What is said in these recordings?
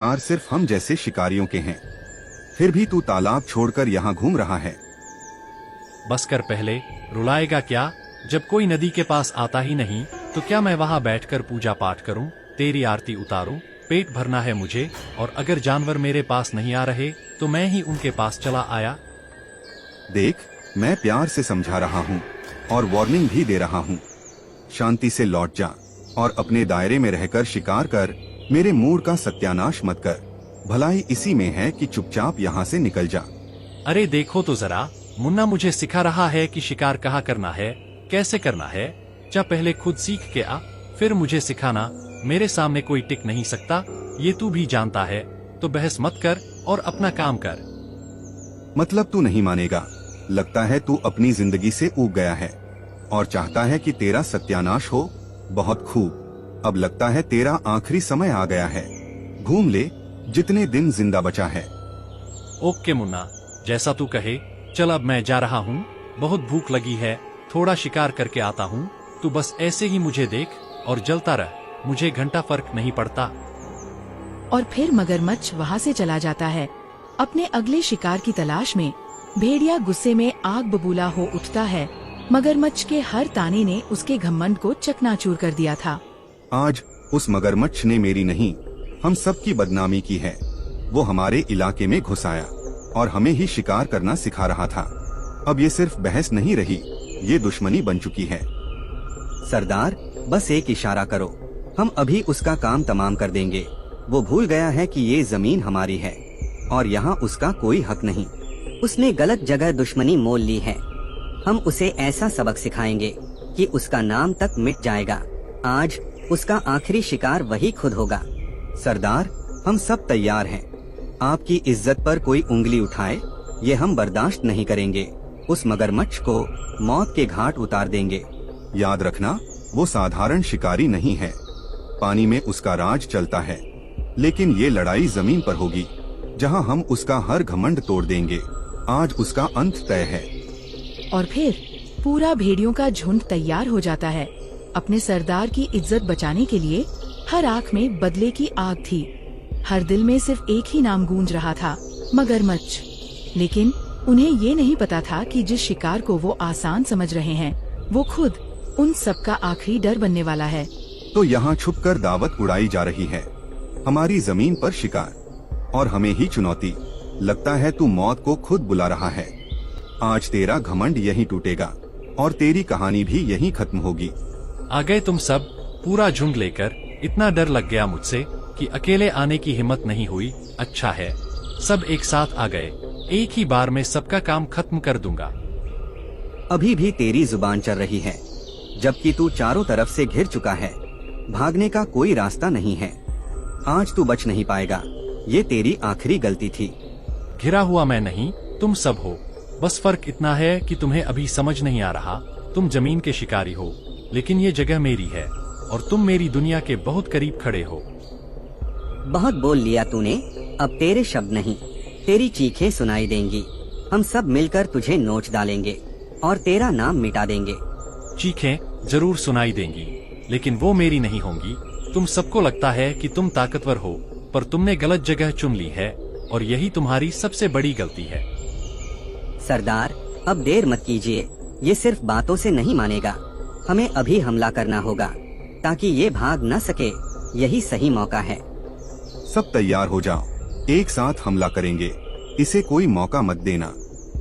शिकार सिर्फ हम जैसे शिकारियों के हैं। फिर भी तू तालाब छोड़कर यहाँ घूम रहा है। बस कर, पहले रुलाएगा क्या? जब कोई नदी के पास आता ही नहीं तो क्या मैं वहाँ बैठकर पूजा पाठ करूँ, तेरी आरती उतारूँ? पेट भरना है मुझे, और अगर जानवर मेरे पास नहीं आ रहे तो मैं ही उनके पास चला आया। देख, मैं प्यार से समझा रहा हूँ और वार्निंग भी दे रहा हूँ। शांति से लौट जा और अपने दायरे में रहकर शिकार कर। मेरे मूड का सत्यानाश मत कर। भलाई इसी में है कि चुपचाप यहाँ से निकल जा। अरे देखो तो जरा, मुन्ना मुझे सिखा रहा है कि शिकार कहाँ करना है, कैसे करना है। जा पहले खुद सीख के आ, फिर मुझे सिखाना। मेरे सामने कोई टिक नहीं सकता, ये तू भी जानता है। तो बहस मत कर और अपना काम कर। मतलब तू नहीं मानेगा? लगता है तू अपनी जिंदगी से ऊब गया है और चाहता है कि तेरा सत्यानाश हो। बहुत खूब, अब लगता है तेरा आखिरी समय आ गया है। घूम ले जितने दिन जिंदा बचा है। ओके मुन्ना, जैसा तू कहे। चल अब मैं जा रहा हूँ, बहुत भूख लगी है, थोड़ा शिकार करके आता हूँ। तू बस ऐसे ही मुझे देख और जलता रह, मुझे घंटा फर्क नहीं पड़ता। और फिर मगरमच्छ वहाँ से चला जाता है अपने अगले शिकार की तलाश में। भेड़िया गुस्से में आग बबूला हो उठता है। मगरमच्छ के हर ताने ने उसके घमंड को चकनाचूर कर दिया था। आज उस मगरमच्छ ने मेरी नहीं, हम सब की बदनामी की है। वो हमारे इलाके में घुस आया और हमें ही शिकार करना सिखा रहा था। अब ये सिर्फ बहस नहीं रही, ये दुश्मनी बन चुकी है। सरदार, बस एक इशारा करो, हम अभी उसका काम तमाम कर देंगे। वो भूल गया है कि ये जमीन हमारी है और यहाँ उसका कोई हक नहीं। उसने गलत जगह दुश्मनी मोल ली है। हम उसे ऐसा सबक सिखाएंगे कि उसका नाम तक मिट जाएगा। आज उसका आखिरी शिकार वही खुद होगा। सरदार, हम सब तैयार हैं। आपकी इज्जत पर कोई उंगली उठाए, ये हम बर्दाश्त नहीं करेंगे। उस मगरमच्छ को मौत के घाट उतार देंगे। याद रखना, वो साधारण शिकारी नहीं है। पानी में उसका राज चलता है, लेकिन ये लड़ाई जमीन पर होगी, जहां हम उसका हर घमंड तोड़ देंगे। आज उसका अंत तय है। और फिर पूरा भेड़ियों का झुंड तैयार हो जाता है। अपने सरदार की इज्जत बचाने के लिए हर आंख में बदले की आग थी। हर दिल में सिर्फ एक ही नाम गूंज रहा था, मगरमच्छ। लेकिन उन्हें ये नहीं पता था कि जिस शिकार को वो आसान समझ रहे हैं, वो खुद उन सब का आखिरी डर बनने वाला है। तो यहाँ छुपकर दावत उड़ाई जा रही है। हमारी जमीन पर शिकार और हमें ही चुनौती। लगता है तू मौत को खुद बुला रहा है। आज तेरा घमंड यहीं टूटेगा और तेरी कहानी भी यहीं खत्म होगी। आ गए तुम सब, पूरा झुंड लेकर। इतना डर लग गया मुझसे कि अकेले आने की हिम्मत नहीं हुई। अच्छा है, सब एक साथ आ गए। एक ही बार में सबका काम खत्म कर दूंगा। अभी भी तेरी जुबान चल रही है, जबकि तू चारों तरफ से घिर चुका है। भागने का कोई रास्ता नहीं है। आज तू बच नहीं पाएगा। ये तेरी आखिरी गलती थी। घिरा हुआ मैं नहीं, तुम सब हो। बस फर्क इतना है कि तुम्हें अभी समझ नहीं आ रहा। तुम जमीन के शिकारी हो, लेकिन ये जगह मेरी है और तुम मेरी दुनिया के बहुत करीब खड़े हो। बहुत बोल लिया तूने, अब तेरे शब्द नहीं, तेरी चीखें सुनाई देंगी। हम सब मिलकर तुझे नोच डालेंगे और तेरा नाम मिटा देंगे। चीखें जरूर सुनाई देंगी, लेकिन वो मेरी नहीं होंगी। तुम सबको लगता है कि तुम ताकतवर हो, पर तुमने गलत जगह चुन ली है और यही तुम्हारी सबसे बड़ी गलती है। सरदार, अब देर मत कीजिए। ये सिर्फ बातों से नहीं मानेगा। हमें अभी हमला करना होगा ताकि ये भाग न सके। यही सही मौका है। सब तैयार हो जाओ, एक साथ हमला करेंगे। इसे कोई मौका मत देना।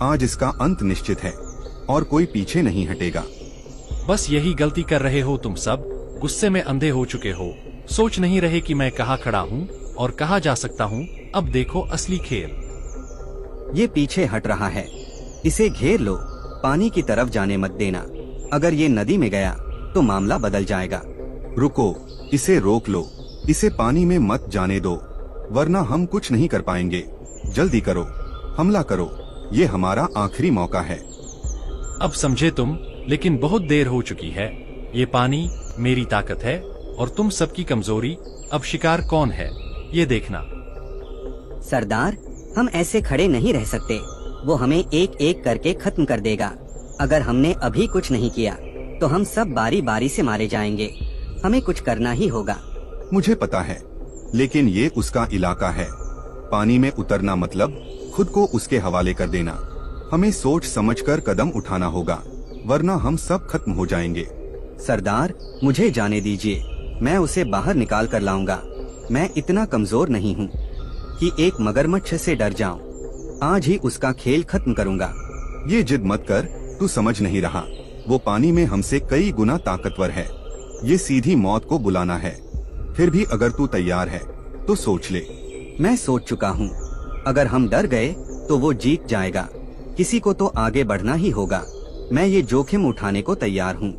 आज इसका अंत निश्चित है और कोई पीछे नहीं हटेगा। बस यही गलती कर रहे हो तुम सब। गुस्से में अंधे हो चुके हो, सोच नहीं रहे कि मैं कहाँ खड़ा हूँ और कहाँ जा सकता हूँ। अब देखो असली खेल। ये पीछे हट रहा है, इसे घेर लो। पानी की तरफ जाने मत देना। अगर ये नदी में गया तो मामला बदल जाएगा। रुको, इसे रोक लो। इसे पानी में मत जाने दो, वरना हम कुछ नहीं कर पाएंगे। जल्दी करो, हमला करो। ये हमारा आखिरी मौका है। अब समझे तुम, लेकिन बहुत देर हो चुकी है। ये पानी मेरी ताकत है और तुम सबकी कमजोरी। अब शिकार कौन है, ये देखना। सरदार, हम ऐसे खड़े नहीं रह सकते। वो हमें एक एक करके खत्म कर देगा। अगर हमने अभी कुछ नहीं किया तो हम सब बारी बारी से मारे जाएंगे। हमें कुछ करना ही होगा। मुझे पता है, लेकिन ये उसका इलाका है। पानी में उतरना मतलब खुद को उसके हवाले कर देना। हमें सोच समझकर कदम उठाना होगा, वरना हम सब खत्म हो जाएंगे। सरदार, मुझे जाने दीजिए, मैं उसे बाहर निकाल कर लाऊंगा। मैं इतना कमजोर नहीं हूँ कि एक मगरमच्छ से डर जाऊं। आज ही उसका खेल खत्म करूंगा। ये जिद मत कर, तू समझ नहीं रहा। वो पानी में हमसे कई गुना ताकतवर है। ये सीधी मौत को बुलाना है। फिर भी अगर तू तैयार है तो सोच ले। मैं सोच चुका हूँ, अगर हम डर गए तो वो जीत जाएगा। किसी को तो आगे बढ़ना ही होगा। मैं ये जोखिम उठाने को तैयार हूँ।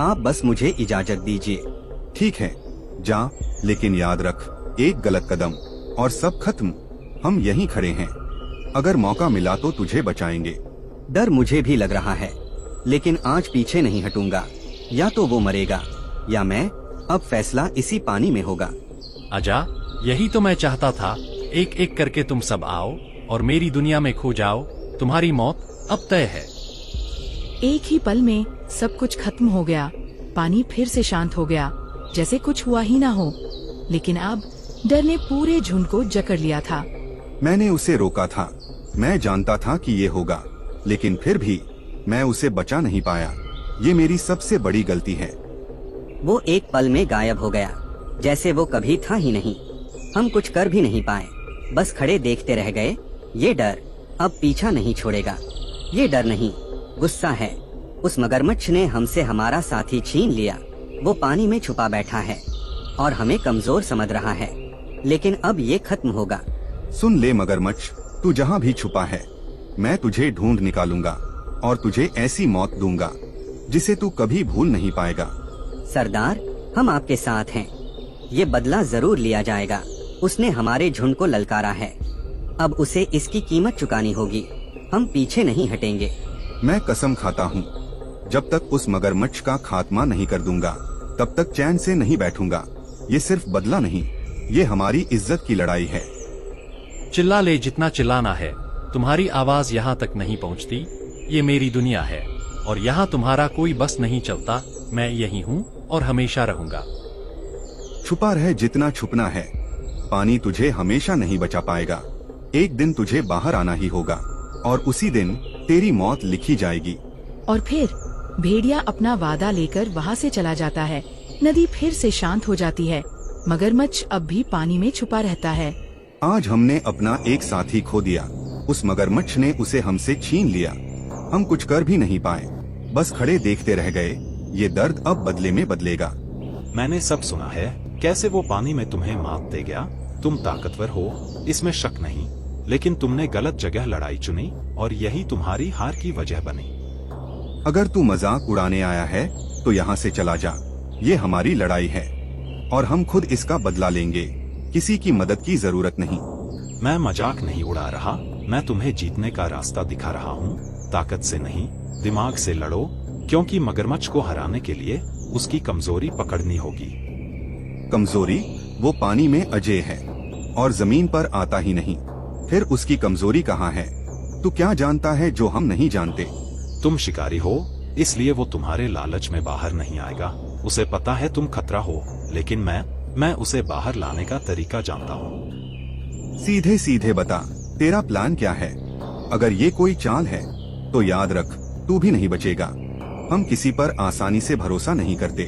आप बस मुझे इजाजत दीजिए। ठीक है, जा, लेकिन याद रख, एक गलत कदम और सब खत्म। हम यहीं खड़े हैं। अगर मौका मिला तो तुझे बचाएंगे। डर मुझे भी लग रहा है, लेकिन आज पीछे नहीं हटूंगा। या तो वो मरेगा या मैं। अब फैसला इसी पानी में होगा। आजा, यही तो मैं चाहता था। एक एक करके तुम सब आओ और मेरी दुनिया में खो जाओ। तुम्हारी मौत अब तय है। एक ही पल में सब कुछ खत्म हो गया। पानी फिर से शांत हो गया, जैसे कुछ हुआ ही ना हो। लेकिन अब डर ने पूरे झुंड को जकड़ लिया था। मैंने उसे रोका था। मैं जानता था कि ये होगा, लेकिन फिर भी मैं उसे बचा नहीं पाया। ये मेरी सबसे बड़ी गलती है। वो एक पल में गायब हो गया, जैसे वो कभी था ही नहीं। हम कुछ कर भी नहीं पाए, बस खड़े देखते रह गए। ये डर अब पीछा नहीं छोड़ेगा। ये डर नहीं, गुस्सा है। उस मगरमच्छ ने हमसे हमारा साथी छीन लिया। वो पानी में छुपा बैठा है और हमें कमजोर समझ रहा है, लेकिन अब ये खत्म होगा। सुन ले मगरमच्छ, तू जहाँ भी छुपा है, मैं तुझे ढूंढ निकालूंगा और तुझे ऐसी मौत दूंगा जिसे तू कभी भूल नहीं पाएगा। सरदार, हम आपके साथ हैं। ये बदला जरूर लिया जाएगा। उसने हमारे झुंड को ललकारा है, अब उसे इसकी कीमत चुकानी होगी। हम पीछे नहीं हटेंगे। मैं कसम खाता हूँ, जब तक उस मगरमच्छ का खात्मा नहीं कर दूंगा, तब तक चैन से नहीं बैठूंगा। ये सिर्फ बदला नहीं, ये हमारी इज्जत की लड़ाई है। चिल्ला ले जितना चिल्लाना है, तुम्हारी आवाज यहाँ तक नहीं पहुँचती। ये मेरी दुनिया है और यहाँ तुम्हारा कोई बस नहीं चलता। मैं यही हूँ और हमेशा रहूंगा। छुपा रह जितना छुपना है। पानी तुझे हमेशा नहीं बचा पाएगा। एक दिन तुझे बाहर आना ही होगा और उसी दिन तेरी मौत लिखी जाएगी। और फिर भेड़िया अपना वादा लेकर वहाँ से चला जाता है। नदी फिर से शांत हो जाती है। मगरमच्छ अब भी पानी में छुपा रहता है। आज हमने अपना एक साथी खो दिया। उस मगरमच्छ ने उसे हमसे छीन लिया। हम कुछ कर भी नहीं पाए, बस खड़े देखते रह गए। ये दर्द अब बदले में बदलेगा। मैंने सब सुना है, कैसे वो पानी में तुम्हें मात दे गया। तुम ताकतवर हो, इसमें शक नहीं, लेकिन तुमने गलत जगह लड़ाई चुनी और यही तुम्हारी हार की वजह बनी। अगर तू मजाक उड़ाने आया है तो यहाँ से चला जा। ये हमारी लड़ाई है और हम खुद इसका बदला लेंगे। किसी की मदद की जरूरत नहीं। मैं मजाक नहीं उड़ा रहा, मैं तुम्हें जीतने का रास्ता दिखा रहा हूँ। ताकत से नहीं, दिमाग से लड़ो, क्योंकि मगरमच्छ को हराने के लिए उसकी कमजोरी पकड़नी होगी। कमजोरी? वो पानी में अजेय है और जमीन पर आता ही नहीं। फिर उसकी कमजोरी कहाँ है? तू क्या जानता है जो हम नहीं जानते? तुम शिकारी हो, इसलिए वो तुम्हारे लालच में बाहर नहीं आएगा। उसे पता है तुम खतरा हो, लेकिन मैं उसे बाहर लाने का तरीका जानता हूँ। सीधे सीधे बता, तेरा प्लान क्या है? अगर ये कोई चाल है तो याद रख, तू भी नहीं बचेगा। हम किसी पर आसानी से भरोसा नहीं करते।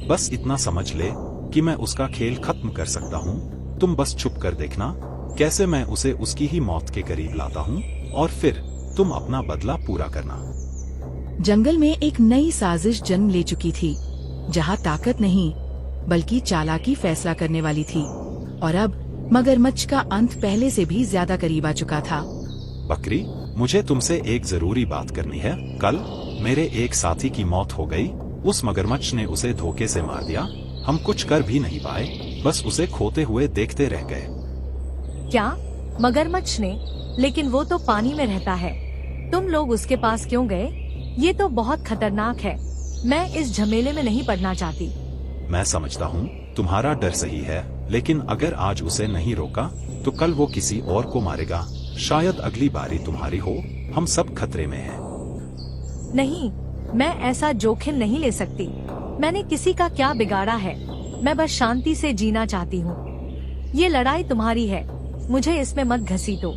बस इतना समझ ले कि मैं उसका खेल खत्म कर सकता हूँ। तुम बस छुप कर देखना कैसे मैं उसे उसकी ही मौत के करीब लाता हूँ, और फिर तुम अपना बदला पूरा करना। जंगल में एक नई साजिश जन्म ले चुकी थी, जहाँ ताकत नहीं बल्कि चालाकी फैसला करने वाली थी। और अब मगरमच्छ का अंत पहले से भी ज्यादा करीब आ चुका था। बकरी, मुझे तुमसे एक जरूरी बात करनी है। कल मेरे एक साथी की मौत हो गई। उस मगरमच्छ ने उसे धोखे से मार दिया। हम कुछ कर भी नहीं पाए, बस उसे खोते हुए देखते रह गए। क्या? मगरमच्छ ने? लेकिन वो तो पानी में रहता है। तुम लोग उसके पास क्यों गए? ये तो बहुत खतरनाक है। मैं इस झमेले में नहीं पड़ना चाहती। मैं समझता हूँ तुम्हारा डर सही है, लेकिन अगर आज उसे नहीं रोका तो कल वो किसी और को मारेगा। शायद अगली बारी तुम्हारी हो। हम सब खतरे में हैं। नहीं, मैं ऐसा जोखिम नहीं ले सकती। मैंने किसी का क्या बिगाड़ा है? मैं बस शांति से जीना चाहती हूँ। ये लड़ाई तुम्हारी है, मुझे इसमें मत घसीटो।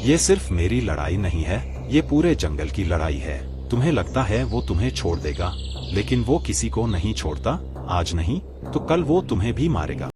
ये सिर्फ मेरी लड़ाई नहीं है, ये पूरे जंगल की लड़ाई है। तुम्हें लगता है वो तुम्हें छोड़ देगा, लेकिन वो किसी को नहीं छोड़ता। आज नहीं तो कल वो तुम्हें भी मारेगा।